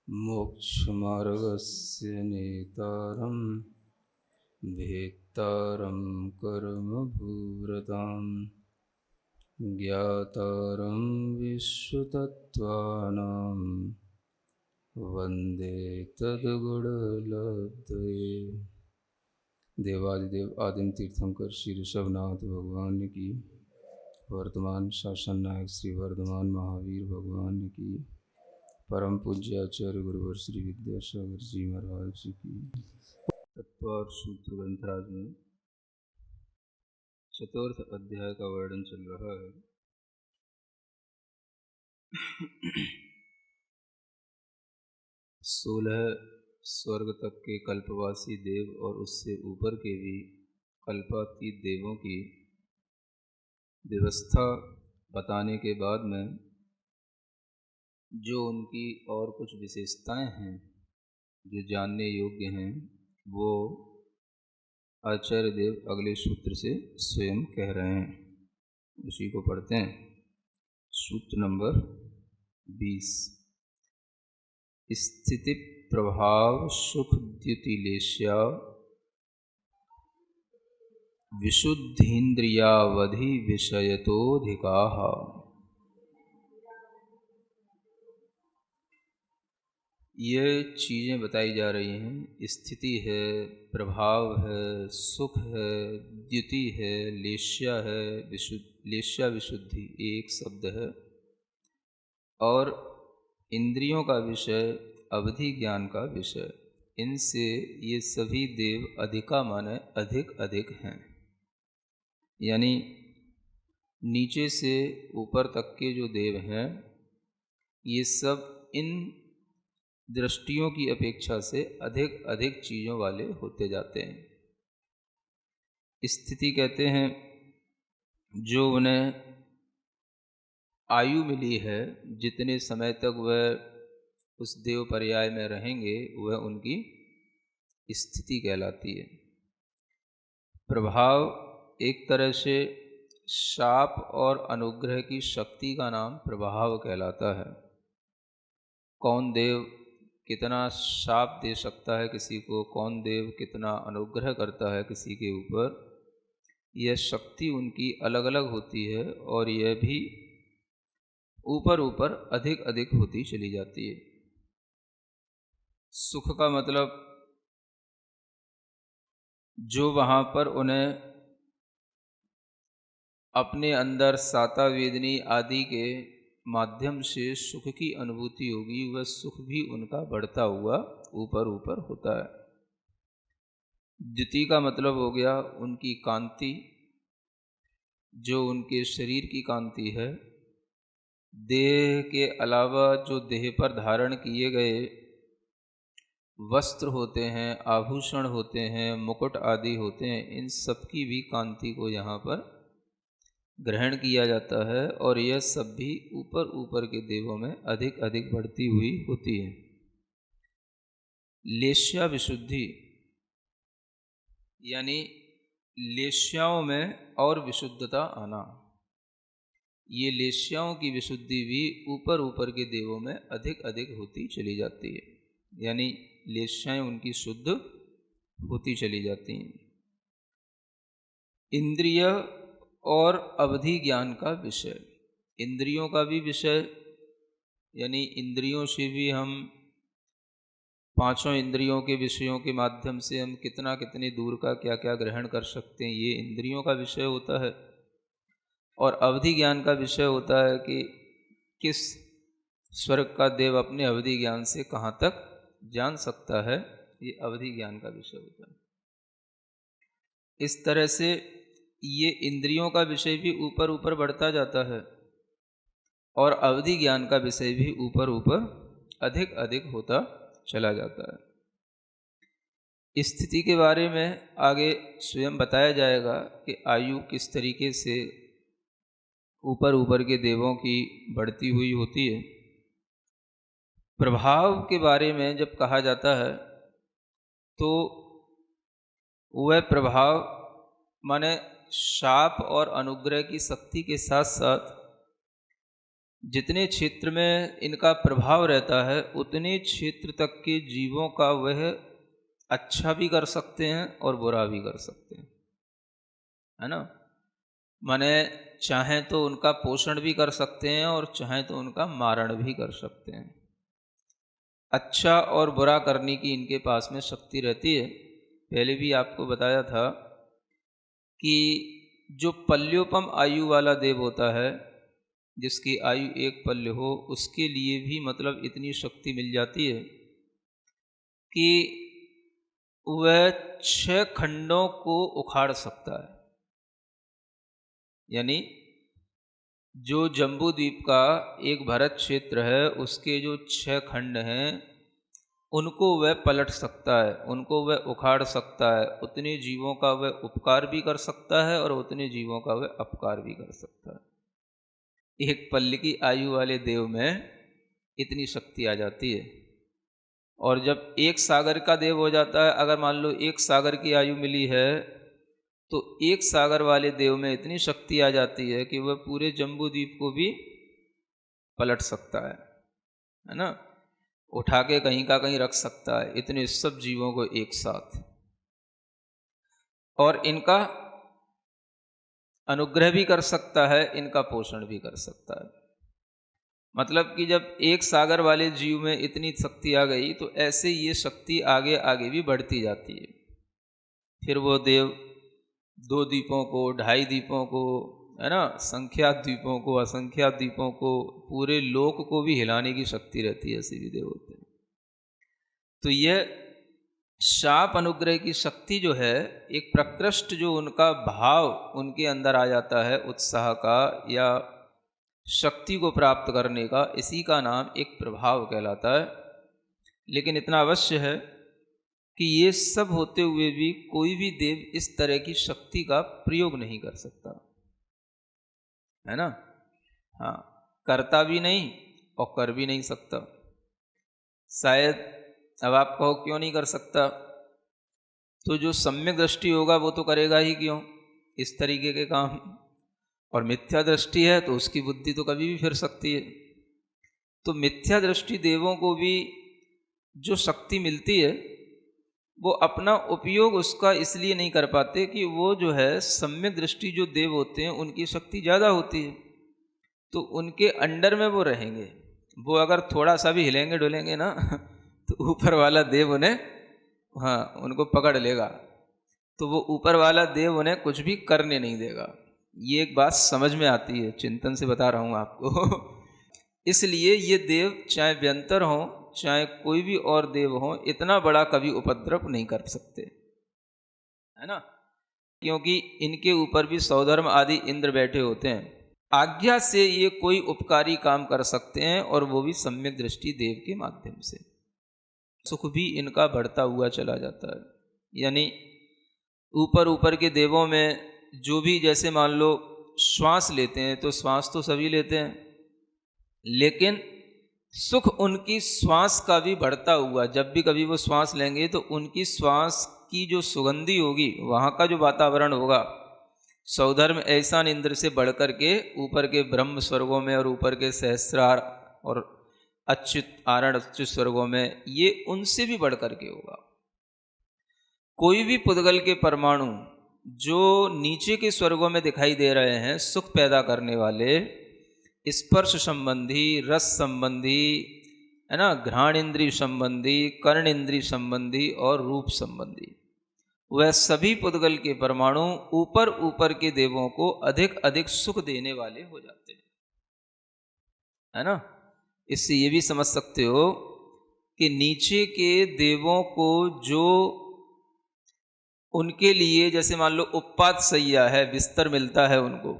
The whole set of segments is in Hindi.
मोक्षमार्गस्य नेतारं भेत्तारं कर्मभूरतां ज्ञातारं विश्वतत्त्वानां वन्दे तद्गुणलब्धये। देवादिदेव आदिम तीर्थंकर श्री ऋषभनाथ भगवान की, वर्तमान शासन नायक श्री वर्धमान महावीर भगवान की, परम पूज्य आचार्य गुरुवर श्री विद्यासागर जी महाराज जी की। तत्पर सूत्र ग्रंथराज में चतुर्थ अध्याय का वर्णन चल रहा है। 16 स्वर्ग तक के कल्पवासी देव और उससे ऊपर के भी कल्पातीत देवों की व्यवस्था बताने के बाद में जो उनकी और कुछ विशेषताएं हैं जो जानने योग्य हैं, वो आचार्य देव अगले सूत्र से स्वयं कह रहे हैं। उसी को पढ़ते हैं। सूत्र नंबर 20। स्थिति प्रभाव सुख द्युतिलेश्या विशुद्धीन्द्रियावधि विषयतोधिकाः। ये चीज़ें बताई जा रही हैं। स्थिति है, प्रभाव है, सुख है, द्युति है, लेश्या है, लेश्या विशुद्धि एक शब्द है, और इंद्रियों का विषय, अवधि ज्ञान का विषय। इनसे ये सभी देव अधिका माने अधिक अधिक हैं, यानी नीचे से ऊपर तक के जो देव हैं ये सब इन दृष्टियों की अपेक्षा से अधिक अधिक चीज़ों वाले होते जाते हैं। स्थिति कहते हैं जो उन्हें आयु मिली है, जितने समय तक वह उस देव पर्याय में रहेंगे वह उनकी स्थिति कहलाती है। प्रभाव एक तरह से शाप और अनुग्रह की शक्ति का नाम प्रभाव कहलाता है। कौन देव कितना शाप दे सकता है किसी को, कौन देव कितना अनुग्रह करता है किसी के ऊपर, यह शक्ति उनकी अलग अलग होती है और यह भी ऊपर ऊपर अधिक अधिक होती चली जाती है। सुख का मतलब जो वहाँ पर उन्हें अपने अंदर साता वेदनी आदि के माध्यम से सुख की अनुभूति होगी, वह सुख भी उनका बढ़ता हुआ ऊपर ऊपर होता है। द्युति का मतलब हो गया उनकी कांति, जो उनके शरीर की कांति है। देह के अलावा जो देह पर धारण किए गए वस्त्र होते हैं, आभूषण होते हैं, मुकुट आदि होते हैं, इन सब की भी कांति को यहाँ पर ग्रहण किया जाता है और यह सब भी ऊपर ऊपर के देवों में अधिक अधिक बढ़ती हुई होती है। लेश्या विशुद्धि यानी लेश्याओं में और विशुद्धता आना। ये लेश्याओं की विशुद्धि भी ऊपर ऊपर के देवों में अधिक अधिक होती चली जाती है, यानी लेश्याएं उनकी शुद्ध होती चली जाती हैं। इंद्रिय और अवधि ज्ञान का विषय, इंद्रियों का भी विषय, यानी इंद्रियों से भी हम पांचों इंद्रियों के विषयों के माध्यम से हम कितना कितने दूर का क्या क्या ग्रहण कर सकते हैं, ये इंद्रियों का विषय होता है। और अवधि ज्ञान का विषय होता है कि किस स्वर्ग का देव अपने अवधि ज्ञान से कहाँ तक जान सकता है, ये अवधि ज्ञान का विषय होता है। इस तरह से ये इंद्रियों का विषय भी ऊपर ऊपर बढ़ता जाता है और अवधि ज्ञान का विषय भी ऊपर ऊपर अधिक अधिक होता चला जाता है। स्थिति के बारे में आगे स्वयं बताया जाएगा कि आयु किस तरीके से ऊपर ऊपर के देवों की बढ़ती हुई होती है। प्रभाव के बारे में जब कहा जाता है तो वह प्रभाव माने शाप और अनुग्रह की शक्ति के साथ साथ जितने क्षेत्र में इनका प्रभाव रहता है उतने क्षेत्र तक के जीवों का वह अच्छा भी कर सकते हैं और बुरा भी कर सकते हैं, है ना। माने चाहें तो उनका पोषण भी कर सकते हैं और चाहें तो उनका मारण भी कर सकते हैं। अच्छा और बुरा करने की इनके पास में शक्ति रहती है। पहले भी आपको बताया था कि जो पल्योपम आयु वाला देव होता है, जिसकी आयु एक पल्य हो, उसके लिए भी मतलब इतनी शक्ति मिल जाती है कि वह 6 खंडों को उखाड़ सकता है। यानी जो जम्बू द्वीप का एक भरत क्षेत्र है, उसके जो 6 खंड हैं उनको वह पलट सकता है, उनको वह उखाड़ सकता है। उतने जीवों का वह उपकार भी कर सकता है और उतने जीवों का वह अपकार भी कर सकता है। एक पल्ले की आयु वाले देव में इतनी शक्ति आ जाती है। और जब एक सागर का देव हो जाता है, अगर मान लो एक सागर की आयु मिली है, तो एक सागर वाले देव में इतनी शक्ति आ जाती है कि वह पूरे जम्बू द्वीप को भी पलट सकता है ना, उठा के कहीं का कहीं रख सकता है, इतने सब जीवों को एक साथ। और इनका अनुग्रह भी कर सकता है, इनका पोषण भी कर सकता है। मतलब कि जब एक सागर वाले जीव में इतनी शक्ति आ गई, तो ऐसे ये शक्ति आगे आगे भी बढ़ती जाती है। फिर वो देव 2 द्वीपों को, 2.5 द्वीपों को, है ना, संख्यात द्वीपों को, असंख्यात द्वीपों को, पूरे लोक को भी हिलाने की शक्ति रहती है, ऐसे भी देव होते हैं। तो यह शाप अनुग्रह की शक्ति जो है, एक प्रकृष्ट जो उनका भाव उनके अंदर आ जाता है, उत्साह का या शक्ति को प्राप्त करने का, इसी का नाम एक प्रभाव कहलाता है। लेकिन इतना अवश्य है कि ये सब होते हुए भी कोई भी देव इस तरह की शक्ति का प्रयोग नहीं कर सकता, है ना। हाँ, करता भी नहीं और कर भी नहीं सकता। शायद अब आप कहो क्यों नहीं कर सकता, तो जो सम्यक दृष्टि होगा वो तो करेगा ही क्यों इस तरीके के काम, और मिथ्या दृष्टि है तो उसकी बुद्धि तो कभी भी फिर सकती है। तो मिथ्या दृष्टि देवों को भी जो शक्ति मिलती है, वो अपना उपयोग उसका इसलिए नहीं कर पाते कि वो जो है सम्यक दृष्टि जो देव होते हैं उनकी शक्ति ज़्यादा होती है, तो उनके अंडर में वो रहेंगे। वो अगर थोड़ा सा भी हिलेंगे डुलेंगे ना तो ऊपर वाला देव उन्हें, हाँ, उनको पकड़ लेगा, तो वो ऊपर वाला देव उन्हें कुछ भी करने नहीं देगा। ये एक बात समझ में आती है, चिंतन से बता रहा हूँ आपको। इसलिए ये देव चाहे व्यंतर हों चाहे कोई भी और देव हों, इतना बड़ा कभी उपद्रव नहीं कर सकते, है ना, क्योंकि इनके ऊपर भी सौधर्म आदि इंद्र बैठे होते हैं। आज्ञा से ये कोई उपकारी काम कर सकते हैं, और वो भी सम्यक दृष्टि देव के माध्यम से। सुख भी इनका बढ़ता हुआ चला जाता है। यानी ऊपर ऊपर के देवों में जो भी, जैसे मान लो श्वास लेते हैं, तो श्वास तो सभी लेते हैं, लेकिन सुख उनकी श्वास का भी बढ़ता हुआ, जब भी कभी वो श्वास लेंगे तो उनकी श्वास की जो सुगंधी होगी, वहाँ का जो वातावरण होगा, सौधर्म ऐसा इंद्र से बढ़कर के ऊपर के ब्रह्म स्वर्गों में और ऊपर के सहस्रार और अच्युत आरण अच्युत स्वर्गों में, ये उनसे भी बढ़कर के होगा। कोई भी पुद्गल के परमाणु जो नीचे के स्वर्गों में दिखाई दे रहे हैं, सुख पैदा करने वाले, स्पर्श संबंधी, रस संबंधी, है ना, घ्राण इंद्रिय संबंधी, कर्ण इंद्रिय संबंधी और रूप संबंधी, वह सभी पुद्गल के परमाणु ऊपर ऊपर के देवों को अधिक अधिक सुख देने वाले हो जाते हैं, है ना। इससे ये भी समझ सकते हो कि नीचे के देवों को जो उनके लिए, जैसे मान लो उपपात सैया है, बिस्तर मिलता है उनको,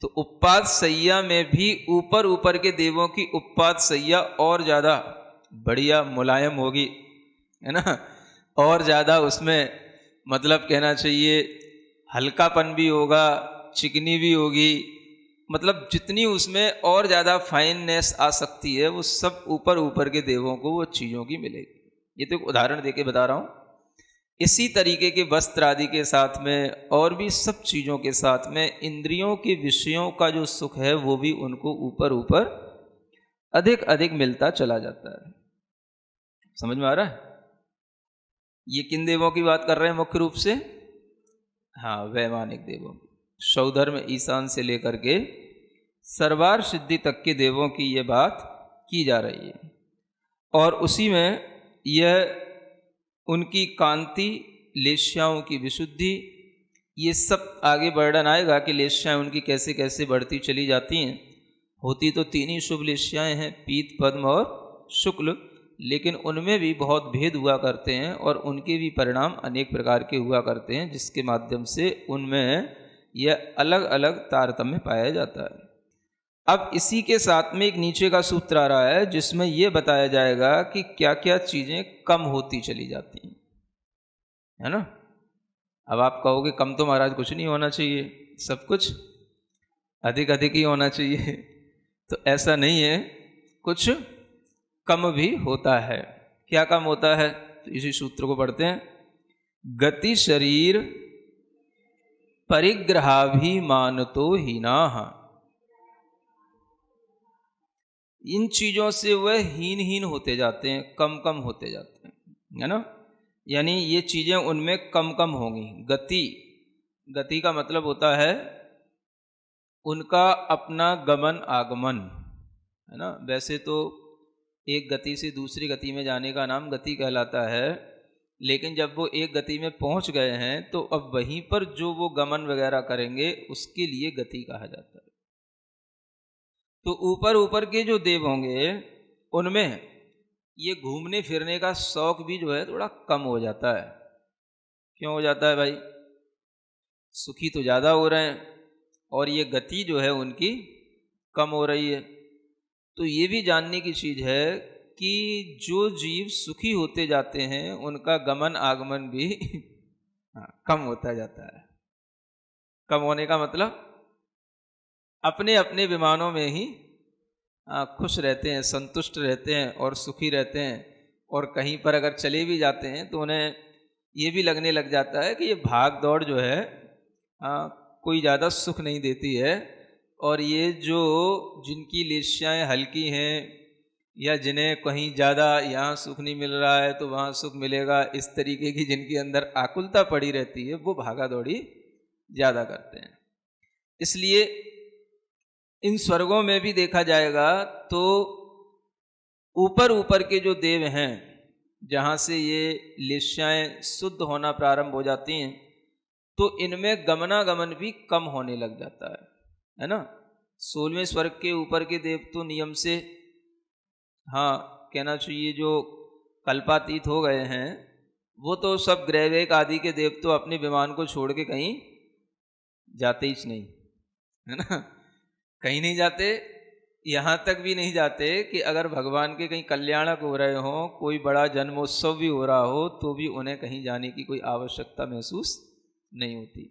तो उपपात सैया में भी ऊपर ऊपर के देवों की उपपात सैया और ज़्यादा बढ़िया मुलायम होगी, है ना, और ज़्यादा उसमें मतलब कहना चाहिए हल्कापन भी होगा, चिकनी भी होगी, मतलब जितनी उसमें और ज़्यादा फाइननेस आ सकती है, वो सब ऊपर ऊपर के देवों को वो चीज़ों की मिलेगी। ये तो एक उदाहरण देके बता रहा हूँ इसी तरीके के वस्त्र आदि के साथ में और भी सब चीज़ों के साथ में इंद्रियों के विषयों का जो सुख है वो भी उनको ऊपर ऊपर अधिक अधिक मिलता चला जाता है। समझ में आ रहा है? ये किन देवों की बात कर रहे हैं मुख्य रूप से? हाँ, वैमानिक देवों की। सौधर्म ईशान से लेकर के सर्वार सिद्धि तक के देवों की ये बात की जा रही है। और उसी में यह उनकी कांति, लेश्याओं की विशुद्धि, ये सब आगे वर्णन आएगा कि लेश्याएँ उनकी कैसे कैसे बढ़ती चली जाती हैं। होती तो तीन ही शुभ लेश्याएँ हैं, पीत, पद्म और शुक्ल, लेकिन उनमें भी बहुत भेद हुआ करते हैं और उनके भी परिणाम अनेक प्रकार के हुआ करते हैं, जिसके माध्यम से उनमें यह अलग अलग तारतम्य पाया जाता है। अब इसी के साथ में एक नीचे का सूत्र आ रहा है जिसमें यह बताया जाएगा कि क्या क्या चीज़ें कम होती चली जाती हैं, है ना। अब आप कहोगे कम तो महाराज कुछ नहीं होना चाहिए, सब कुछ अधिक अधिक ही होना चाहिए। तो ऐसा नहीं है, कुछ कम भी होता है। क्या कम होता है? तो इसी सूत्र को पढ़ते हैं। गति शरीर परिग्रहाभिमानतो हीनाः, इन चीज़ों से वह हीन हीन होते जाते हैं, कम कम होते जाते हैं, है ना। यानी ये चीज़ें उनमें कम कम होंगी। गति का मतलब होता है उनका अपना गमन आगमन, है ना। वैसे तो एक गति से दूसरी गति में जाने का नाम गति कहलाता है, लेकिन जब वो एक गति में पहुंच गए हैं तो अब वहीं पर जो वो गमन वगैरह करेंगे उसके लिए गति कहा जाता है। तो ऊपर ऊपर के जो देव होंगे उनमें ये घूमने फिरने का शौक भी जो है थोड़ा कम हो जाता है। क्यों हो जाता है भाई? सुखी तो ज़्यादा हो रहे हैं और ये गति जो है उनकी कम हो रही है। तो ये भी जानने की चीज़ है कि जो जीव सुखी होते जाते हैं उनका गमन आगमन भी कम होता जाता है। कम होने का मतलब अपने अपने विमानों में ही खुश रहते हैं, संतुष्ट रहते हैं और सुखी रहते हैं। और कहीं पर अगर चले भी जाते हैं तो उन्हें ये भी लगने लग जाता है कि ये भाग दौड़ जो है कोई ज़्यादा सुख नहीं देती है, और ये जो जिनकी लेश्याएँ हल्की हैं या जिन्हें कहीं ज़्यादा यहाँ सुख नहीं मिल रहा है तो वहाँ सुख मिलेगा, इस तरीके की जिनके अंदर आकुलता पड़ी रहती है, वो भागा दौड़ी ज़्यादा करते हैं। इसलिए इन स्वर्गों में भी देखा जाएगा तो ऊपर ऊपर के जो देव हैं, जहाँ से ये लेश्याएँ शुद्ध होना प्रारंभ हो जाती हैं, तो इनमें गमनागमन भी कम होने लग जाता है ना। 16वें स्वर्ग के ऊपर के देव तो नियम से, हाँ कहना चाहिए, जो कल्पातीत हो गए हैं, वो तो सब ग्रहवेग आदि के देव तो अपने विमान को छोड़ के कहीं जाते ही नहीं, है ना। कहीं नहीं जाते, यहाँ तक भी नहीं जाते कि अगर भगवान के कहीं कल्याणक हो रहे हों, कोई बड़ा जन्मोत्सव भी हो रहा हो, तो भी उन्हें कहीं जाने की कोई आवश्यकता महसूस नहीं होती।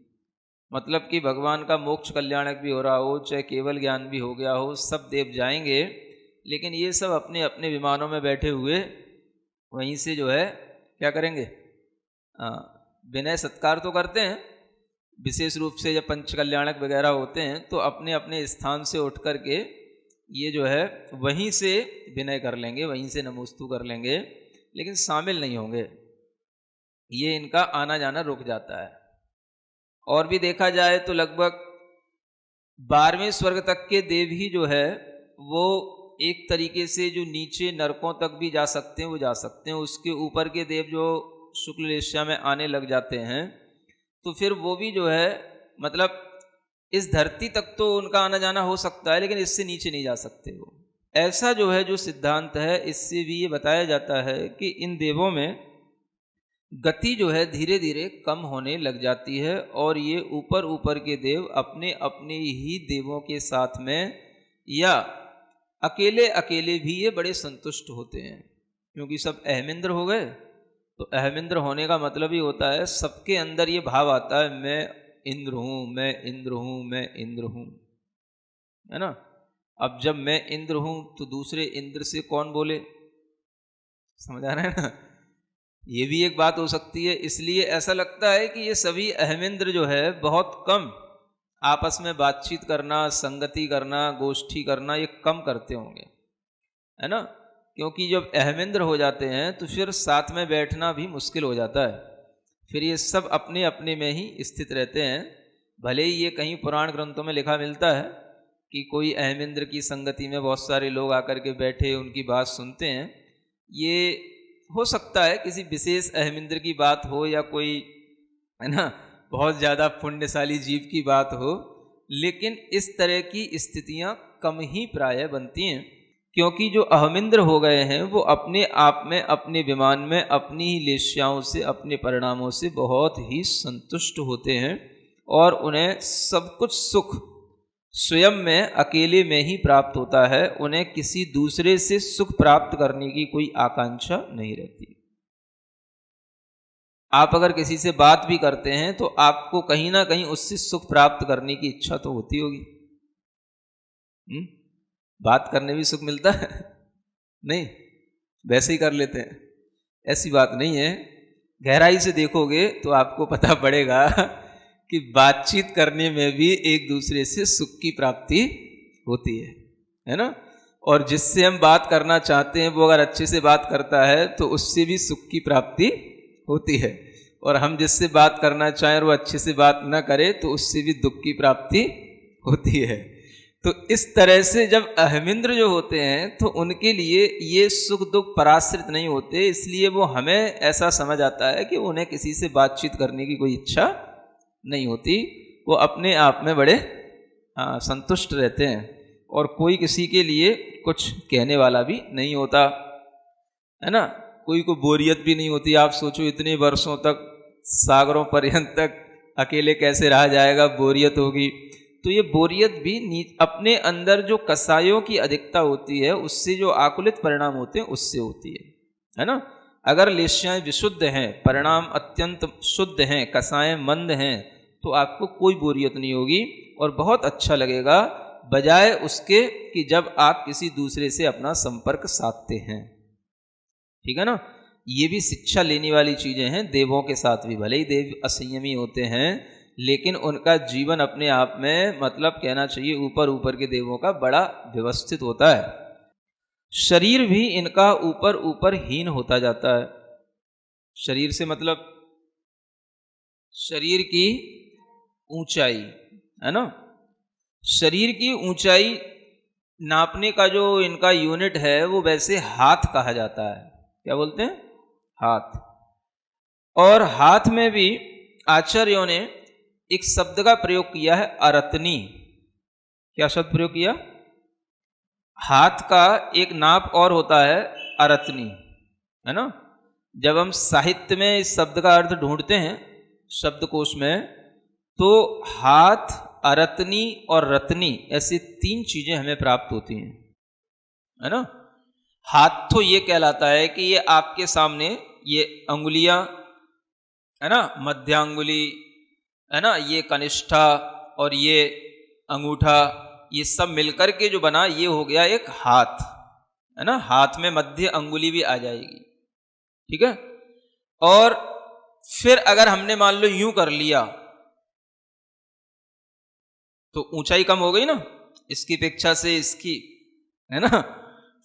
मतलब कि भगवान का मोक्ष कल्याणक भी हो रहा हो, चाहे केवल ज्ञान भी हो गया हो, सब देव जाएंगे, लेकिन ये सब अपने अपने विमानों में बैठे हुए वहीं से जो है क्या करेंगे, विनय सत्कार तो करते हैं। विशेष रूप से जब पंच कल्याणक वगैरह होते हैं तो अपने अपने स्थान से उठ कर के ये जो है वहीं से विनय कर लेंगे, वहीं से नमोस्तु कर लेंगे, लेकिन शामिल नहीं होंगे। ये इनका आना जाना रुक जाता है। और भी देखा जाए तो लगभग 12वें स्वर्ग तक के देव ही जो है वो एक तरीके से जो नीचे नरकों तक भी जा सकते हैं, वो जा सकते हैं। उसके ऊपर के देव जो शुक्ल लेश्या में आने लग जाते हैं तो फिर वो भी जो है मतलब इस धरती तक तो उनका आना जाना हो सकता है, लेकिन इससे नीचे नहीं जा सकते वो। ऐसा जो है जो सिद्धांत है, इससे भी ये बताया जाता है कि इन देवों में गति जो है धीरे धीरे कम होने लग जाती है, और ये ऊपर ऊपर के देव अपने अपने ही देवों के साथ में या अकेले अकेले भी ये बड़े संतुष्ट होते हैं, क्योंकि सब अहमिंद्र हो गए। तो अहमिंद्र होने का मतलब ही होता है सबके अंदर ये भाव आता है, मैं इंद्र हूँ, मैं इंद्र हूँ, मैं इंद्र हूँ, है ना। अब जब मैं इंद्र हूँ तो दूसरे इंद्र से कौन बोले? समझ आ रहा है ना। ये भी एक बात हो सकती है। इसलिए ऐसा लगता है कि ये सभी अहमिंद्र जो है बहुत कम आपस में बातचीत करना, संगति करना, गोष्ठी करना ये कम करते होंगे, है ना। क्योंकि जब अहमिंद्र हो जाते हैं तो फिर साथ में बैठना भी मुश्किल हो जाता है। फिर ये सब अपने अपने में ही स्थित रहते हैं। भले ही ये कहीं पुराण ग्रंथों में लिखा मिलता है कि कोई अहमिंद्र की संगति में बहुत सारे लोग आकर के बैठे उनकी बात सुनते हैं, ये हो सकता है किसी विशेष अहमिंद्र की बात हो या कोई, है ना, बहुत ज़्यादा पुण्यशाली जीव की बात हो, लेकिन इस तरह की स्थितियां कम ही प्रायः बनती हैं। क्योंकि जो अहमिंद्र हो गए हैं वो अपने आप में, अपने विमान में, अपनी ही लेश्याओं से, अपने परिणामों से बहुत ही संतुष्ट होते हैं और उन्हें सब कुछ सुख स्वयं में अकेले में ही प्राप्त होता है। उन्हें किसी दूसरे से सुख प्राप्त करने की कोई आकांक्षा नहीं रहती। आप अगर किसी से बात भी करते हैं तो आपको कहीं ना कहीं उससे सुख प्राप्त करने की इच्छा तो होती होगी। बात करने भी सुख मिलता है? नहीं, वैसे ही कर लेते हैं। ऐसी बात नहीं है। गहराई से देखोगे तो आपको पता पड़ेगा कि बातचीत करने में भी एक दूसरे से सुख की प्राप्ति होती है ना। और जिससे हम बात करना चाहते हैं वो अगर अच्छे से बात करता है तो उससे भी सुख की प्राप्ति होती है, और हम जिससे बात करना चाहें और वो अच्छे से बात न करे तो उससे भी दुख की प्राप्ति होती है। तो इस तरह से जब अहमिंद्र जो होते हैं तो उनके लिए ये सुख दुख पराश्रित नहीं होते, इसलिए वो हमें ऐसा समझ आता है कि उन्हें किसी से बातचीत करने की कोई इच्छा नहीं होती। वो अपने आप में बड़े संतुष्ट रहते हैं और कोई किसी के लिए कुछ कहने वाला भी नहीं होता, है ना। कोई को बोरियत भी नहीं होती। आप सोचो इतने वर्षों तक, सागरों पर्यंत तक अकेले कैसे रहा जाएगा, बोरियत होगी। तो ये बोरियत भी अपने अंदर जो कसायों की अधिकता होती है उससे जो आकुलित परिणाम होते हैं उससे होती है ना। अगर लेश्याएं विशुद्ध हैं, परिणाम अत्यंत शुद्ध हैं, कसाएं मंद हैं, तो आपको कोई बोरियत नहीं होगी और बहुत अच्छा लगेगा, बजाय उसके कि जब आप किसी दूसरे से अपना संपर्क साधते हैं। ठीक है ना। ये भी शिक्षा लेने वाली चीज़ें हैं। देवों के साथ भी, भले ही देव असंयमी होते हैं, लेकिन उनका जीवन अपने आप में, मतलब कहना चाहिए ऊपर ऊपर के देवों का बड़ा व्यवस्थित होता है। शरीर भी इनका ऊपर ऊपर हीन होता जाता है। शरीर से मतलब शरीर की ऊंचाई, है ना। शरीर की ऊंचाई नापने का जो इनका यूनिट है वो वैसे हाथ कहा जाता है। क्या बोलते हैं? हाथ। और हाथ में भी आचार्यों ने एक शब्द का प्रयोग किया है, अरत्नी। क्या शब्द प्रयोग किया? हाथ का एक नाप और होता है अरत्नी, है ना। जब हम साहित्य में इस शब्द का अर्थ ढूंढते हैं शब्दकोश में, तो हाथ, अरत्नी और रत्नी ऐसी 3 चीजें हमें प्राप्त होती हैं, है ना। हाथ तो ये कहलाता है कि ये आपके सामने ये अंगुलियां, है ना, मध्यांगुली, है ना, ये कनिष्ठा और ये अंगूठा, ये सब मिलकर के जो बना ये हो गया एक हाथ, है ना। हाथ में मध्य अंगुली भी आ जाएगी, ठीक है। और फिर अगर हमने मान लो यूं कर लिया तो ऊंचाई कम हो गई ना इसकी अपेक्षा से इसकी, है ना।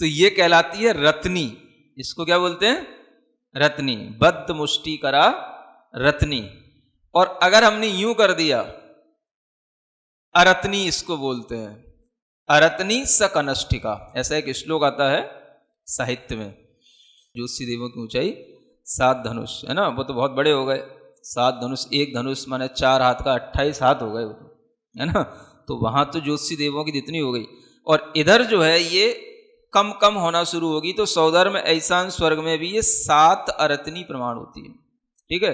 तो ये कहलाती है रत्नी। इसको क्या बोलते हैं? रत्नी। बद्ध मुष्टि करा रत्नी। और अगर हमने यूं कर दिया, अरत्नी इसको बोलते हैं। अरत्नी स कनिष्ठिका, ऐसा एक श्लोक आता है साहित्य में। ज्योतिषी देवों की ऊंचाई 7 धनुष, है ना। वो तो बहुत बड़े हो गए। 7 धनुष, एक धनुष माने 4 हाथ का 28 हाथ हो गए वो, है ना। तो वहां तो ज्योतिषी देवों की जितनी हो गई। और इधर जो है ये कम कम होना शुरू होगी। तो सौधर्म ऐसान स्वर्ग में भी ये 7 अरत्नी प्रमाण होती है, ठीक है।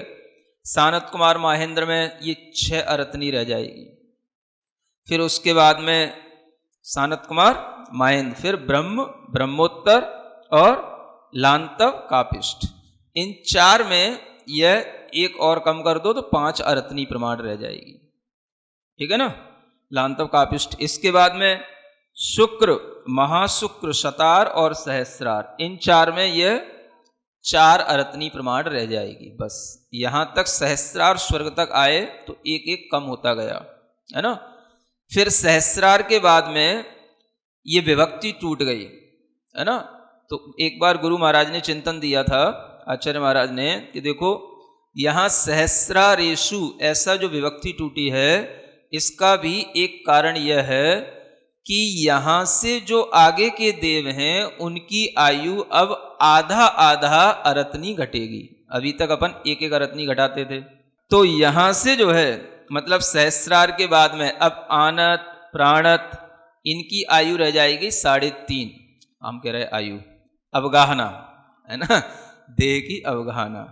सानत कुमार महेंद्र में ये 6 अरत्नी रह जाएगी। फिर उसके बाद में सानत कुमार महेंद्र, फिर ब्रह्म, ब्रह्मोत्तर और लांतव कापिष्ठ। इन 4 में यह एक और कम कर दो तो 5 अरत्नी प्रमाण रह जाएगी, ठीक है ना। लांतव कापिष्ठ। इसके बाद में शुक्र, महाशुक्र, शतार और सहस्रार। इन 4 में यह 4 अरत्नी प्रमाण रह जाएगी बस। यहाँ तक सहस्रार स्वर्ग तक आए तो एक एक कम होता गया, है ना। फिर सहस्रार के बाद में ये विभक्ति टूट गई, है ना। तो एक बार गुरु महाराज ने चिंतन दिया था, आचार्य महाराज ने, कि देखो यहाँ सहस्रारेषु ऐसा जो विभक्ति टूटी है, इसका भी एक कारण यह है कि यहाँ से जो आगे के देव हैं उनकी आयु अब आधा आधा अरत्नी घटेगी। अभी तक अपन एक एक अरत्नी घटाते थे, तो यहाँ से जो है मतलब सहस्रार के बाद में अब आनत प्राणत इनकी आयु रह जाएगी 3.5। हम कह रहे आयु अवगाहना, है ना, देह की अवगाहना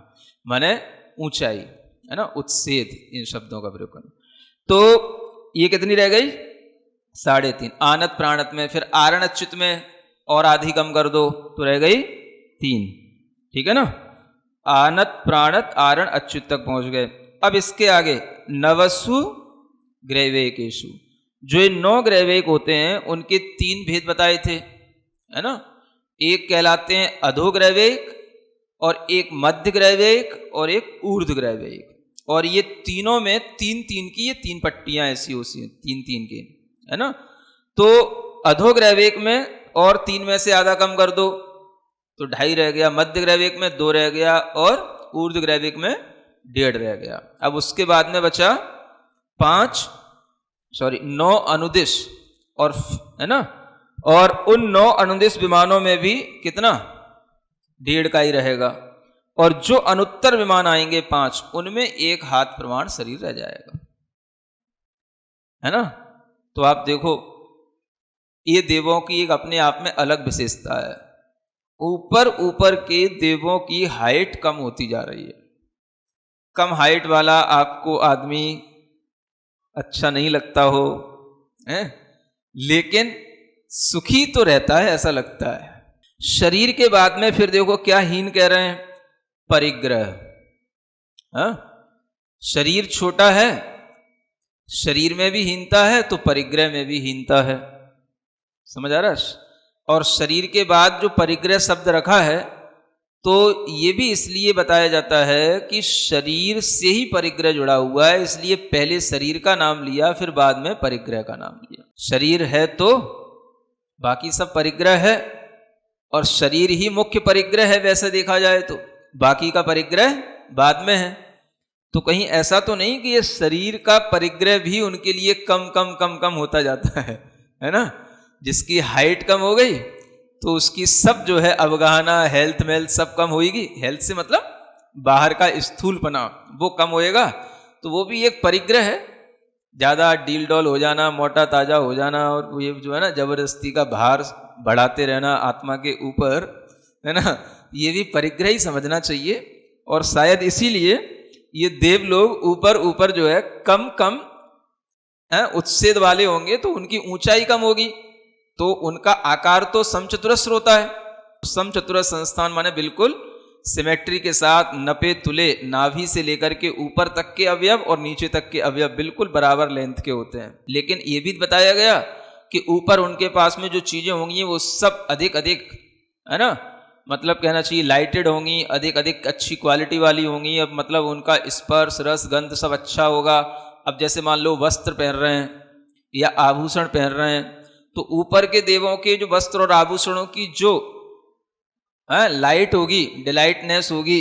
माने ऊंचाई, है ना, उच्छेद, इन शब्दों का प्रयोग करना। तो ये कितनी रह गई 3.5 आनत प्राणत में। फिर आरण अच्युत में और आधी कम कर दो तो रह गई 3, ठीक है ना। आनत प्राणत आरण अच्युत तक पहुंच गए। अब इसके आगे नवसु ग्रैवेकेषु, जो ये 9 ग्रैवेक होते हैं उनके 3 भेद बताए थे, है ना। एक कहलाते हैं अधोग्रैवेक और एक मध्य ग्रैवेक और एक ऊर्ध्व ग्रैवेक। और ये तीनों में 3-3 की ये 3 पट्टियां ऐसी होती हैं, 3-3 के, है ना। तो अधोग्रैवेक में और 3 में से आधा कम कर दो तो 2.5 रह गया, मध्य ग्रैवेक में 2 रह गया और ऊर्ध्व ग्रैवेक में 1.5 रह गया। अब उसके बाद में बचा 9 अनुदिश, और है ना, और उन 9 अनुदिश विमानों में भी कितना 1.5 का ही रहेगा। और जो अनुत्तर विमान आएंगे 5, उनमें 1 हाथ प्रमाण शरीर रह जाएगा, है ना। तो आप देखो ये देवों की एक अपने आप में अलग विशेषता है। ऊपर ऊपर के देवों की हाइट कम होती जा रही है। कम हाइट वाला आपको आदमी अच्छा नहीं लगता हो, है, लेकिन सुखी तो रहता है ऐसा लगता है। शरीर के बाद में फिर देखो क्या हीन कह रहे हैं, परिग्रह। हाँ, शरीर छोटा है, शरीर में भी हीनता है तो परिग्रह में भी हीनता है, समझ आ रहा है। और शरीर के बाद जो परिग्रह शब्द रखा है तो ये भी इसलिए बताया जाता है कि शरीर से ही परिग्रह जुड़ा हुआ है, इसलिए पहले शरीर का नाम लिया फिर बाद में परिग्रह का नाम लिया। शरीर है तो बाकी सब परिग्रह है, और शरीर ही मुख्य परिग्रह है वैसे देखा जाए तो, बाकी का परिग्रह बाद में है। तो कहीं ऐसा तो नहीं कि ये शरीर का परिग्रह भी उनके लिए कम कम कम कम होता जाता है ना। जिसकी हाइट कम हो गई तो उसकी सब जो है अवगाहना, हेल्थ मेल्थ सब कम होगी। हेल्थ से मतलब बाहर का स्थूलपना वो कम होएगा, तो वो भी एक परिग्रह है। ज़्यादा डील डॉल हो जाना, मोटा ताजा हो जाना, और ये जो है ना जबरदस्ती का भार बढ़ाते रहना आत्मा के ऊपर, है ना, ये भी परिग्रह ही समझना चाहिए। और शायद इसीलिए ये देव लोग ऊपर ऊपर जो है कम कम उच्छेद वाले होंगे, तो उनकी ऊंचाई कम होगी, तो उनका आकार तो समचतुरस्र होता है। समचतुरस्र संस्थान माने बिल्कुल सिमेट्री के साथ नपे तुले, नाभि से लेकर के ऊपर तक के अवयव और नीचे तक के अवयव बिल्कुल बराबर लेंथ के होते हैं। लेकिन ये भी बताया गया कि ऊपर उनके पास में जो चीजें होंगी वो सब अधिक अधिक, है ना, मतलब कहना चाहिए लाइटेड होंगी, अधिक अधिक अच्छी क्वालिटी वाली होंगी। अब मतलब उनका स्पर्श रस गंध सब अच्छा होगा। अब जैसे मान लो वस्त्र पहन रहे हैं या आभूषण पहन रहे हैं, तो ऊपर के देवों के जो वस्त्र और आभूषणों की जो लाइट होगी, डिलाइटनेस होगी,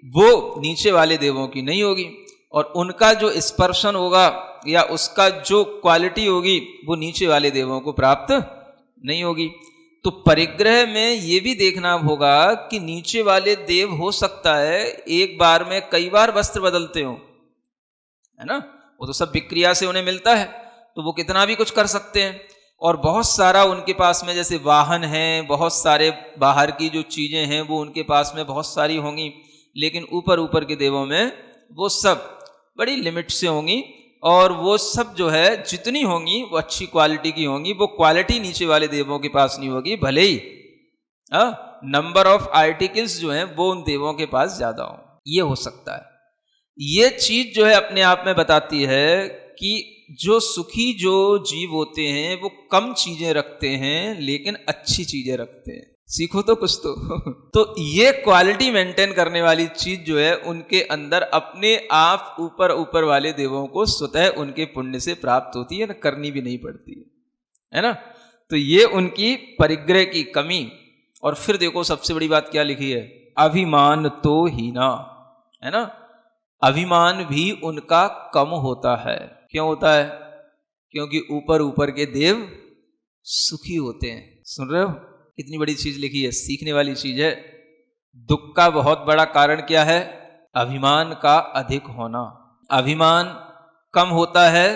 वो नीचे वाले देवों की नहीं होगी। और उनका जो स्पर्शन होगा या उसका जो क्वालिटी होगी वो नीचे वाले देवों को प्राप्त नहीं होगी। तो परिग्रह में ये भी देखना होगा कि नीचे वाले देव हो सकता है एक बार में कई बार वस्त्र बदलते हो, है ना, वो तो सब विक्रिया से उन्हें मिलता है, तो वो कितना भी कुछ कर सकते हैं। और बहुत सारा उनके पास में जैसे वाहन हैं, बहुत सारे बाहर की जो चीज़ें हैं वो उनके पास में बहुत सारी होंगी, लेकिन ऊपर ऊपर के देवों में वो सब बड़ी लिमिट से होंगी। और वो सब जो है जितनी होंगी वो अच्छी क्वालिटी की होंगी, वो क्वालिटी नीचे वाले देवों के पास नहीं होगी, भले ही नंबर ऑफ आर्टिकल्स जो हैं वो उन देवों के पास ज़्यादा हो, ये हो सकता है। ये चीज़ जो है अपने आप में बताती है कि जो सुखी जो जीव होते हैं वो कम चीजें रखते हैं लेकिन अच्छी चीजें रखते हैं। सीखो तो कुछ तो ये क्वालिटी मेंटेन करने वाली चीज जो है उनके अंदर अपने आप ऊपर वाले देवों को स्वतः उनके पुण्य से प्राप्त होती है ना, करनी भी नहीं पड़ती है ना। तो ये उनकी परिग्रह की कमी। और फिर देखो सबसे बड़ी बात क्या लिखी है, अभिमान तो हीना, है ना। अभिमान भी उनका कम होता है। क्यों होता है? क्योंकि ऊपर के देव सुखी होते हैं। सुन रहे हो कितनी बड़ी चीज लिखी है, सीखने वाली चीज है। दुख का बहुत बड़ा कारण क्या है? अभिमान का अधिक होना। अभिमान कम होता है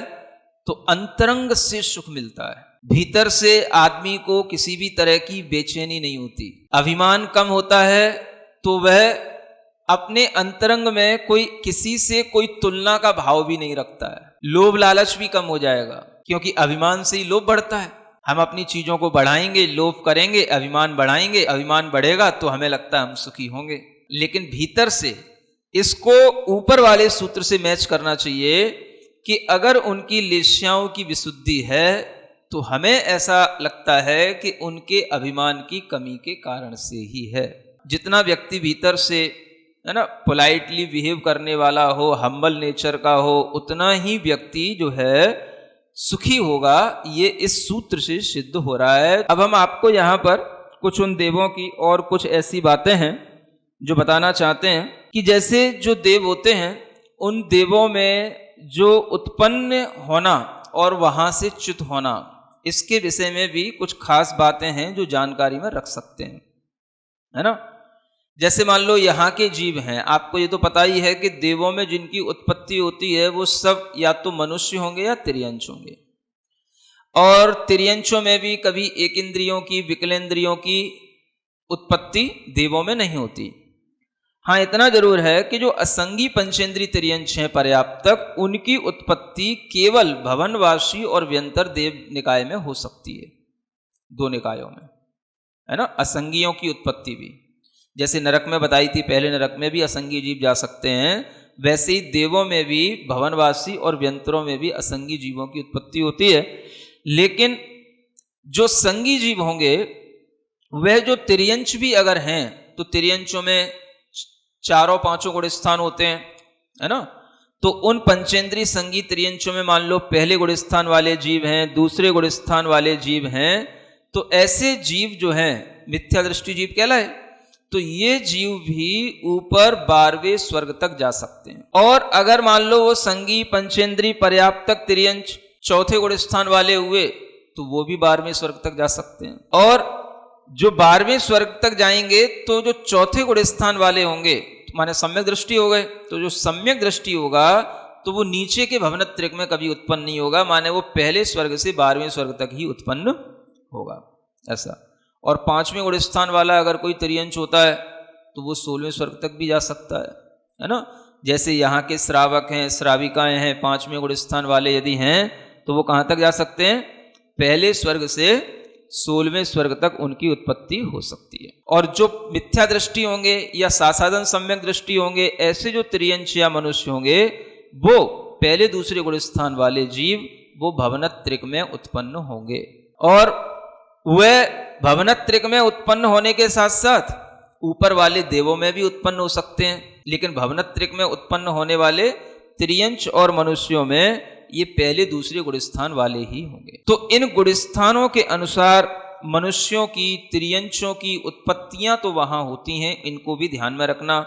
तो अंतरंग से सुख मिलता है, भीतर से आदमी को किसी भी तरह की बेचैनी नहीं होती। अभिमान कम होता है तो वह अपने अंतरंग में किसी से कोई तुलना का भाव भी नहीं रखता है। लोभ लालच भी कम हो जाएगा, क्योंकि अभिमान से ही लोभ बढ़ता है। हम अपनी चीजों को बढ़ाएंगे, लोभ करेंगे, अभिमान बढ़ाएंगे, अभिमान बढ़ेगा तो हमें लगता है हम सुखी होंगे। लेकिन भीतर से इसको ऊपर वाले सूत्र से मैच करना चाहिए कि अगर उनकी लेश्याओं की विशुद्धि है तो हमें ऐसा लगता है कि उनके अभिमान की कमी के कारण से ही है। जितना व्यक्ति भीतर से, है ना, पोलाइटली बिहेव करने वाला हो, हम्बल नेचर का हो, उतना ही व्यक्ति जो है सुखी होगा। ये इस सूत्र से सिद्ध हो रहा है। अब हम आपको यहाँ पर कुछ उन देवों की और कुछ ऐसी बातें हैं जो बताना चाहते हैं कि जैसे जो देव होते हैं उन देवों में जो उत्पन्न होना और वहां से च्युत होना, इसके विषय में भी कुछ खास बातें हैं जो जानकारी में रख सकते हैं, है ना। जैसे मान लो यहाँ के जीव हैं, आपको ये तो पता ही है कि देवों में जिनकी उत्पत्ति होती है वो सब या तो मनुष्य होंगे या तिर्यंच होंगे। और तिर्यंचों में भी कभी एक इंद्रियों की, विकलेंद्रियों की उत्पत्ति देवों में नहीं होती। हाँ, इतना जरूर है कि जो असंगी पंचेंद्रीय तिर्यंच हैं पर्याप्तक, उनकी उत्पत्ति केवल भवनवासी और व्यंतर देव निकाय में हो सकती है, दो निकायों में, है ना। असंगियों की उत्पत्ति भी जैसे नरक में बताई थी, पहले नरक में भी असंगी जीव जा सकते हैं, वैसे ही देवों में भी भवनवासी और व्यंतरों में भी असंगी जीवों की उत्पत्ति होती है। लेकिन जो संगी जीव होंगे वह जो तिर्यंच भी अगर हैं तो तिर्यंचों में चारों पांचों गुण स्थान होते हैं, है ना। तो उन पंचेंद्रीय संगी तिर्यंचों में मान लो पहले गुण स्थान वाले जीव हैं, दूसरे गुण स्थान वाले जीव हैं, तो ऐसे जीव जो हैं मिथ्या दृष्टि जीव कहलाए। तो ये जीव भी ऊपर 12वें स्वर्ग तक जा सकते हैं। और अगर मान लो वो संगी पंचेंद्रीय पर्याप्तक तिर्यंच चौथे गुण स्थान वाले हुए तो वो भी 12वें स्वर्ग तक जा सकते हैं। और जो 12वें स्वर्ग तक जाएंगे तो जो चौथे गुण स्थान वाले होंगे, माने सम्यक दृष्टि हो गए, तो जो सम्यक दृष्टि होगा तो वो नीचे के भवनत्रिक में कभी उत्पन्न नहीं होगा, माने वो पहले स्वर्ग से 12वें स्वर्ग तक ही उत्पन्न होगा, ऐसा। और 5वें गुण स्थान वाला अगर कोई तिर्यंच होता है तो वो 16वें स्वर्ग तक भी जा सकता है ना। जैसे यहाँ के श्रावक हैं, श्राविकाएं हैं, 5वें गुण स्थान वाले यदि हैं तो वो कहाँ तक जा सकते हैं? पहले स्वर्ग से 16वें स्वर्ग तक उनकी उत्पत्ति हो सकती है। और जो मिथ्या दृष्टि होंगे या सासाधन सम्यक दृष्टि होंगे, ऐसे जो तिर्यंच या मनुष्य होंगे, वो पहले दूसरे गुण स्थान वाले जीव वो भवनत्रिक में उत्पन्न होंगे। और वह भवनत्रिक में उत्पन्न होने के साथ साथ ऊपर वाले देवों में भी उत्पन्न हो सकते हैं, लेकिन भवनत्रिक में उत्पन्न होने वाले तिर्यंच और मनुष्यों में ये पहले दूसरे गुणस्थान वाले ही होंगे। तो इन गुणस्थानों के अनुसार मनुष्यों की, तिर्यंचों की उत्पत्तियां तो वहां होती हैं, इनको भी ध्यान में रखना।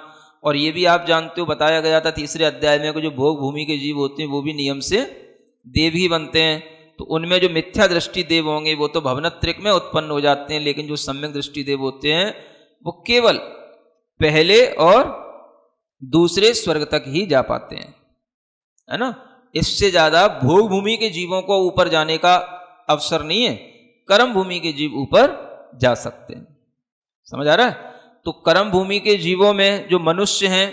और ये भी आप जानते हो, बताया गया था तीसरे अध्याय में कि जो भोग भूमि के जीव होते हैं वो भी नियम से देव ही बनते हैं। तो उनमें जो मिथ्या दृष्टि देव होंगे वो तो भवनत्रिक में उत्पन्न हो जाते हैं, लेकिन जो सम्यक दृष्टि देव होते हैं वो केवल पहले और दूसरे स्वर्ग तक ही जा पाते हैं, है ना। इससे ज्यादा भोग भूमि के जीवों को ऊपर जाने का अवसर नहीं है। कर्म भूमि के जीव ऊपर जा सकते हैं, समझ आ रहा है। तो कर्म भूमि के जीवों में जो मनुष्य हैं,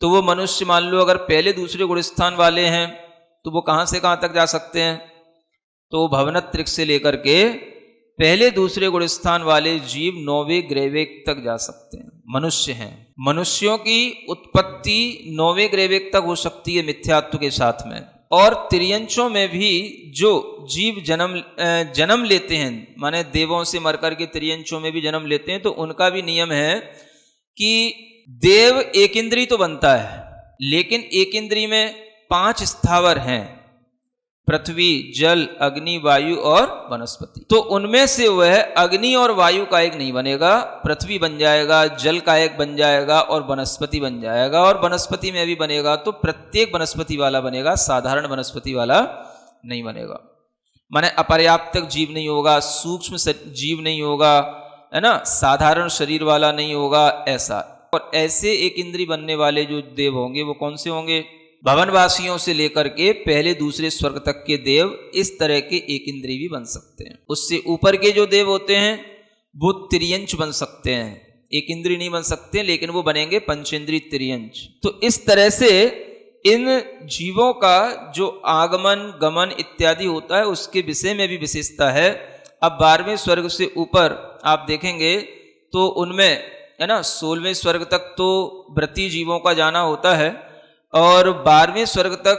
तो वो मनुष्य मान लो अगर पहले दूसरे गुणस्थान वाले हैं तो वो कहां से कहां तक जा सकते हैं? तो भवनत्रिक से लेकर के पहले दूसरे गुणस्थान वाले जीव 9वें ग्रहवेग तक जा सकते हैं। मनुष्य हैं, मनुष्यों की उत्पत्ति 9वें ग्रहवेग तक हो सकती है मिथ्यात्व के साथ में, और तिर्यंचों में भी जो जीव जन्म लेते हैं, माने देवों से मरकर के तिर्यंचों में भी जन्म लेते हैं, तो उनका भी नियम है कि देव एक इंद्री तो बनता है, लेकिन एक इंद्री में 5 स्थावर हैं, पृथ्वी, जल, अग्नि, वायु और वनस्पति। तो उनमें से वह अग्नि और वायु का एक नहीं बनेगा, पृथ्वी बन जाएगा, जल का एक बन जाएगा और वनस्पति बन जाएगा। और वनस्पति में भी बनेगा तो प्रत्येक वनस्पति वाला बनेगा, साधारण वनस्पति वाला नहीं बनेगा। माने अपर्याप्त जीव नहीं होगा, सूक्ष्म जीव नहीं होगा, है ना, साधारण शरीर वाला नहीं होगा, ऐसा। और ऐसे एक इंद्री बनने वाले जो देव होंगे वो कौन से होंगे? भवनवासियों से लेकर के पहले दूसरे स्वर्ग तक के देव इस तरह के एक इंद्री भी बन सकते हैं। उससे ऊपर के जो देव होते हैं वो तिर्यंच बन सकते हैं, एक इंद्री नहीं बन सकते, लेकिन वो बनेंगे पंचेंद्री तिर्यंच। तो इस तरह से इन जीवों का जो आगमन गमन इत्यादि होता है उसके विषय में भी विशेषता है। अब 12वें स्वर्ग से ऊपर आप देखेंगे तो उनमें, है ना, 16वें स्वर्ग तक तो व्रती जीवों का जाना होता है, और 12वें स्वर्ग तक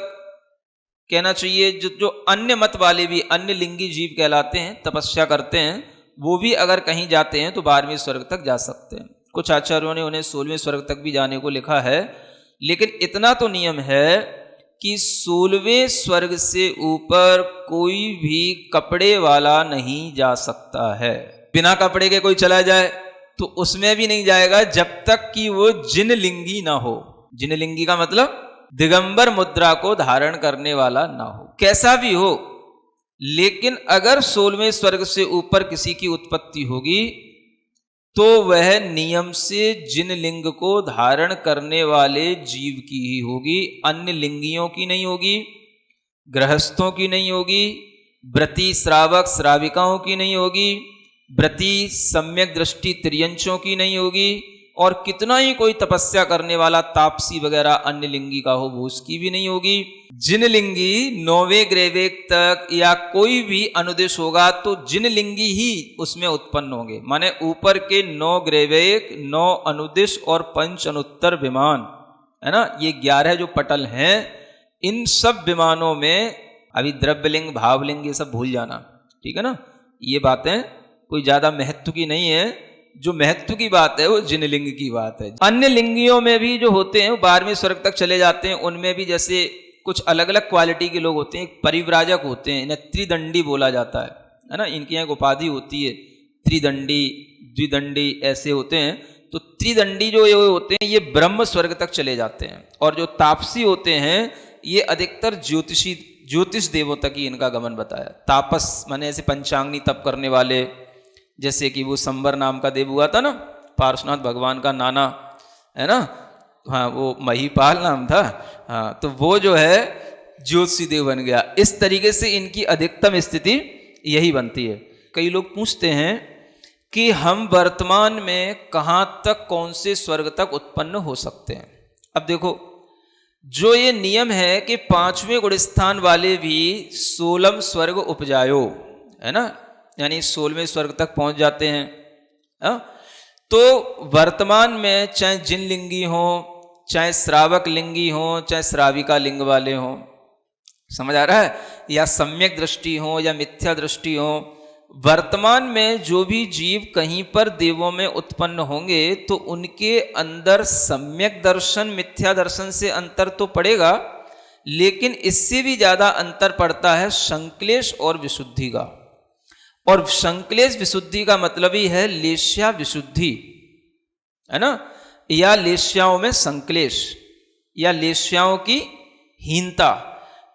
कहना चाहिए जो अन्य मत वाले भी अन्य लिंगी जीव कहलाते हैं, तपस्या करते हैं, वो भी अगर कहीं जाते हैं तो 12वें स्वर्ग तक जा सकते हैं। कुछ आचार्यों ने उन्हें 16वें स्वर्ग तक भी जाने को लिखा है, लेकिन इतना तो नियम है कि 16वें स्वर्ग से ऊपर कोई भी कपड़े वाला नहीं जा सकता है। बिना कपड़े के कोई चला जाए तो उसमें भी नहीं जाएगा जब तक कि वो जिनलिंगी ना हो। जिनलिंगी का मतलब दिगंबर मुद्रा को धारण करने वाला ना हो, कैसा भी हो। लेकिन अगर 16वें स्वर्ग से ऊपर किसी की उत्पत्ति होगी तो वह नियम से जिनलिंग को धारण करने वाले जीव की ही होगी, अन्य लिंगियों की नहीं होगी, गृहस्थों की नहीं होगी, व्रती श्रावक श्राविकाओं की नहीं होगी, व्रती सम्यक दृष्टि तिर्यंचों की नहीं होगी, और कितना ही कोई तपस्या करने वाला तापसी वगैरह अन्य लिंगी का हो वो उसकी भी नहीं होगी। जिनलिंगी 9वें ग्रेवेक तक या कोई भी अनुदेश होगा तो जिनलिंगी ही उसमें उत्पन्न होंगे। माने ऊपर के 9 ग्रेवेक, 9 अनुदेश और 5 अनुत्तर विमान, है ना, ये 11 जो पटल हैं, इन सब विमानों में अभी द्रव्यलिंग भावलिंग ये सब भूल जाना, ठीक है ना, ये बातें कोई ज्यादा महत्व की नहीं है। जो महत्व की बात है वो जिनलिंग की बात है। अन्य लिंगियों में भी जो होते हैं वो 12वें स्वर्ग तक चले जाते हैं। उनमें भी जैसे कुछ अलग अलग क्वालिटी के लोग होते हैं, एक परिव्राजक होते हैं, इन्हें त्रिदंडी बोला जाता है ना, इनकी यहाँ एक उपाधि होती है त्रिदंडी, द्विदंडी, ऐसे होते हैं। तो त्रिदंडी जो ये होते हैं ये ब्रह्म स्वर्ग तक चले जाते हैं, और जो तापसी होते हैं ये अधिकतर ज्योतिष देवों तक ही इनका गमन बताया। तापस माने ऐसे पंचांगनी तप करने वाले, जैसे कि वो संबर नाम का देव हुआ था ना, पार्श्वनाथ भगवान का नाना, है ना, हाँ, वो महीपाल नाम था, हाँ, तो वो जो है ज्योतिषी देव बन गया। इस तरीके से इनकी अधिकतम स्थिति यही बनती है। कई लोग पूछते हैं कि हम वर्तमान में कहाँ तक, कौन से स्वर्ग तक उत्पन्न हो सकते हैं। अब देखो, जो ये नियम है कि 5वें गुणस्थान वाले भी 16 स्वर्ग उपजायो, है ना, यानी 16वें स्वर्ग तक पहुंच जाते हैं। तो वर्तमान में चाहे जिनलिंगी हो, चाहे श्रावक लिंगी हो, चाहे श्राविका लिंग वाले हो, समझ आ रहा है, या सम्यक दृष्टि हो या मिथ्या दृष्टि हो, वर्तमान में जो भी जीव कहीं पर देवों में उत्पन्न होंगे तो उनके अंदर सम्यक दर्शन मिथ्या दर्शन से अंतर तो पड़ेगा, लेकिन इससे भी ज्यादा अंतर पड़ता है संक्लेश और विशुद्धि का। और संक्लेश विशुद्धि का मतलब ही है लेश्या विशुद्धि, है ना, या लेश्याओं में संक्लेश या लेश्याओं की हीनता।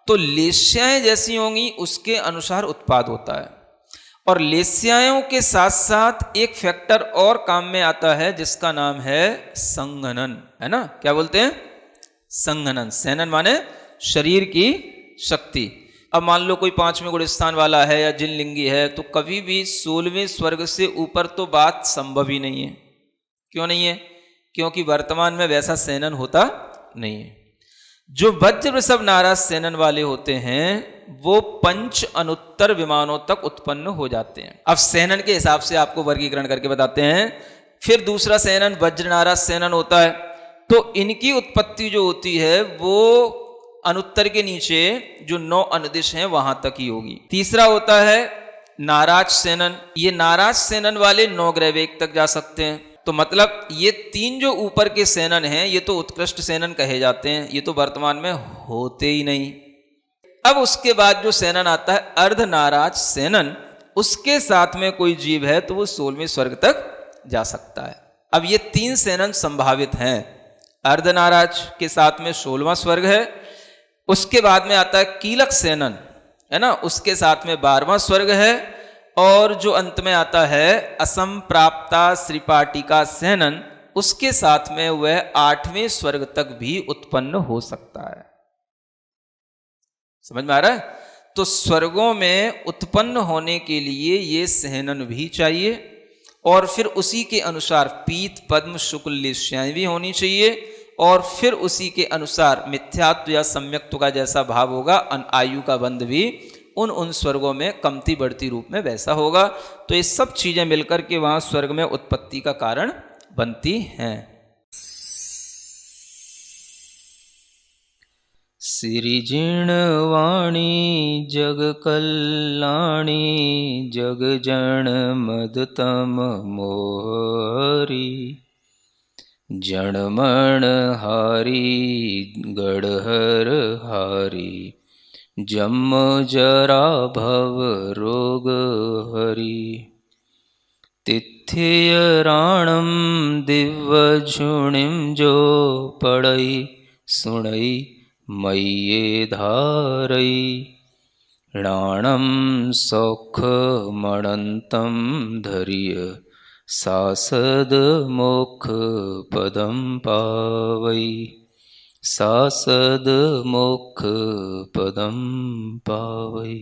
तो लेश्याएं जैसी होंगी उसके अनुसार उत्पाद होता है। और लेश्याओं के साथ साथ एक फैक्टर और काम में आता है जिसका नाम है संघनन, है ना, क्या बोलते हैं, संघनन। सैनन माने शरीर की शक्ति। अब मान लो कोई 5वें गुणस्थान वाला है या जिनलिंगी है, तो कभी भी 16वें स्वर्ग से ऊपर तो बात संभव ही नहीं है। क्यों नहीं है? क्योंकि वर्तमान में वैसा सैनन होता नहीं है। जो वज्र वृषभ नाराज सैनन वाले होते हैं वो 5 अनुत्तर विमानों तक उत्पन्न हो जाते हैं। अब सैनन के हिसाब से आपको वर्गीकरण करके बताते हैं। फिर दूसरा सैनन वज्र नाराज सैनन होता है, तो इनकी उत्पत्ति जो होती है वो अनुत्तर के नीचे जो 9 अनुदिश हैं वहां तक ही होगी। तीसरा होता है नाराज सेनन। ये नाराज सेनन वाले 9 ग्रह वेग तक जा सकते हैं। तो मतलब ये 3 जो ऊपर के सेनन हैं ये तो उत्कृष्ट सेनन कहे जाते हैं, ये तो वर्तमान में होते ही नहीं। अब उसके बाद जो सेनन आता है अर्ध नाराज सेनन, उसके साथ में कोई जीव है तो वो 16वें स्वर्ग तक जा सकता है। अब ये 3 सेनन संभावित हैं। अर्ध नाराज के साथ में 16वां स्वर्ग है, उसके बाद में आता है कीलक सेनन, है ना, उसके साथ में 12वां स्वर्ग है, और जो अंत में आता है असंप्राप्ता श्रीपाटिका सेनन, उसके साथ में वह 8वें स्वर्ग तक भी उत्पन्न हो सकता है। समझ में आ रहा है? तो स्वर्गों में उत्पन्न होने के लिए ये सेनन भी चाहिए, और फिर उसी के अनुसार पीत पद्म शुक्ल लेश्याएं भी होनी चाहिए, और फिर उसी के अनुसार मिथ्यात्व या सम्यक्त्व का जैसा भाव होगा, आयु का बंध भी उन स्वर्गों में कमती बढ़ती रूप में वैसा होगा। तो ये सब चीजें मिलकर के वहां स्वर्ग में उत्पत्ति का कारण बनती हैं। सिरिजिण वाणी जग कल्याणी जग जन मदतम मोहरी जणमण हारी गढ़हर हारी जम जरा भव रोग हरि तिथ्य राणम दिव्य झुणिम जो पड़ई सुणई मय्ये धारई राणम सौख मणंतम धर्य सासद मोक्ष पदम पावई सासद मोक्ष पदम पावई।